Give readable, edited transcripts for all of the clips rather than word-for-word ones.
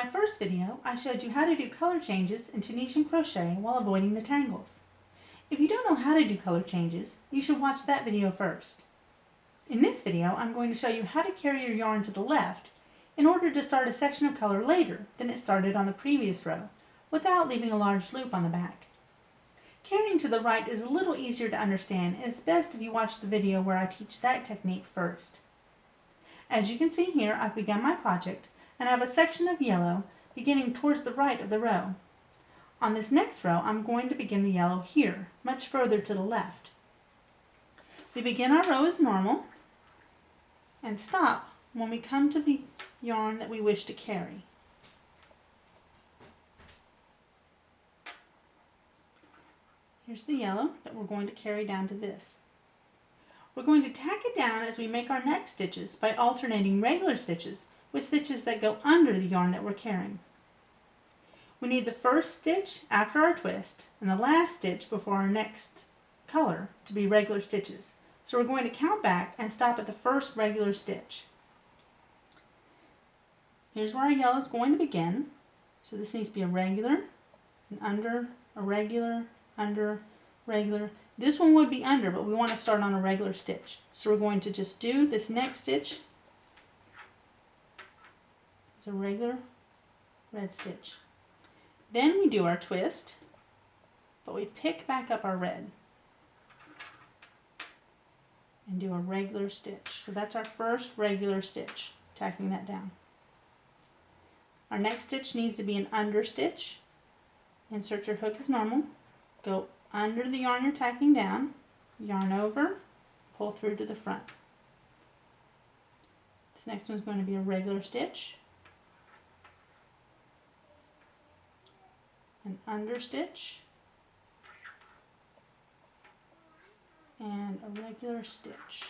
my first video, I showed you how to do color changes in Tunisian crochet while avoiding the tangles. If you don't know how to do color changes, you should watch that video first. In this video, I'm going to show you how to carry your yarn to the left in order to start a section of color later than it started on the previous row, without leaving a large loop on the back. Carrying to the right is a little easier to understand, and it's best if you watch the video where I teach that technique first. As you can see here, I've begun my project, and I have a section of yellow beginning towards the right of the row. On this next row, I'm going to begin the yellow here, much further to the left. We begin our row as normal and stop when we come to the yarn that we wish to carry. Here's the yellow that we're going to carry down to this. We're going to tack it down as we make our next stitches by alternating regular stitches with stitches that go under the yarn that we're carrying. We need the first stitch after our twist and the last stitch before our next color to be regular stitches. So we're going to count back and stop at the first regular stitch. Here's where our yellow is going to begin. So this needs to be a regular, an under, a regular, under, regular. This one would be under, but we want to start on a regular stitch. So we're going to just do this next stitch. It's a regular red stitch. Then we do our twist, but we pick back up our red and do a regular stitch. So that's our first regular stitch, tacking that down. Our next stitch needs to be an under stitch. Insert your hook as normal. Go under the yarn you're tacking down, yarn over, pull through to the front. This next one's going to be a regular stitch, an under stitch, and a regular stitch.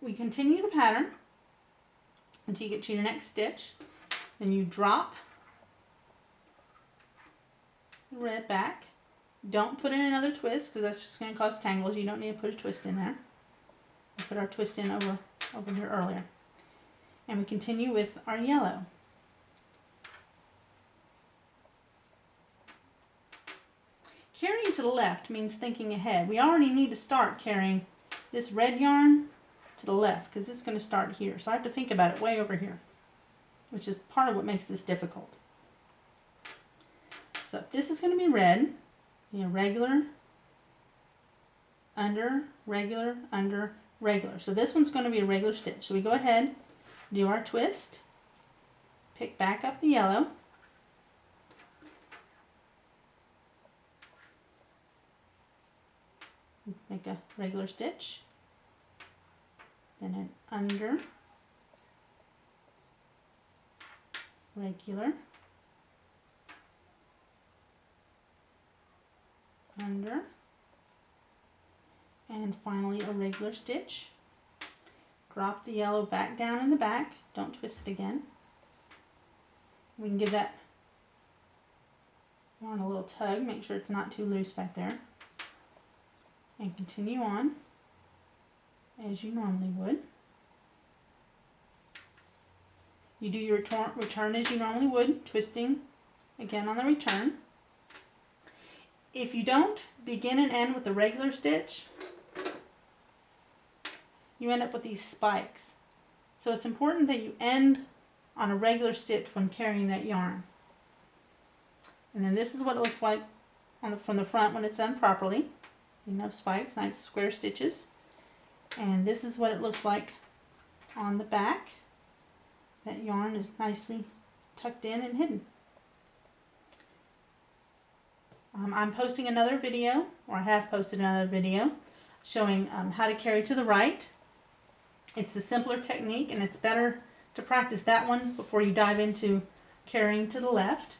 We continue the pattern until you get to your next stitch. Then you drop the red back. Don't put in another twist because that's just going to cause tangles. You don't need to put a twist in there. We put our twist in over here earlier. And we continue with our yellow. Carrying to the left means thinking ahead. We already need to start carrying this red yarn to the left because it's going to start here. So I have to think about it way over here, which is part of what makes this difficult. So if this is going to be red, be a regular, under, regular, under, regular. So this one's going to be a regular stitch. So we go ahead, do our twist, pick back up the yellow, make a regular stitch, then an under, regular, under, and finally a regular stitch. Drop the yellow back down in the back. Don't twist it again. We can give that yarn a little tug. Make sure it's not too loose back there. And continue on as you normally would. You do your return as you normally would, twisting again on the return. If you don't begin and end with a regular stitch, you end up with these spikes. So it's important that you end on a regular stitch when carrying that yarn. And then this is what it looks like from the front when it's done properly. No spikes, nice square stitches. And this is what it looks like on the back. That yarn is nicely tucked in and hidden. I'm posting another video, or I have posted another video, showing how to carry to the right. It's a simpler technique, and it's better to practice that one before you dive into carrying to the left.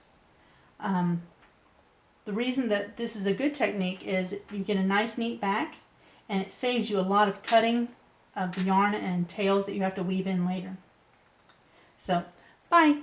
The reason that this is a good technique is you get a nice neat back, and it saves you a lot of cutting of the yarn and tails that you have to weave in later. So, bye!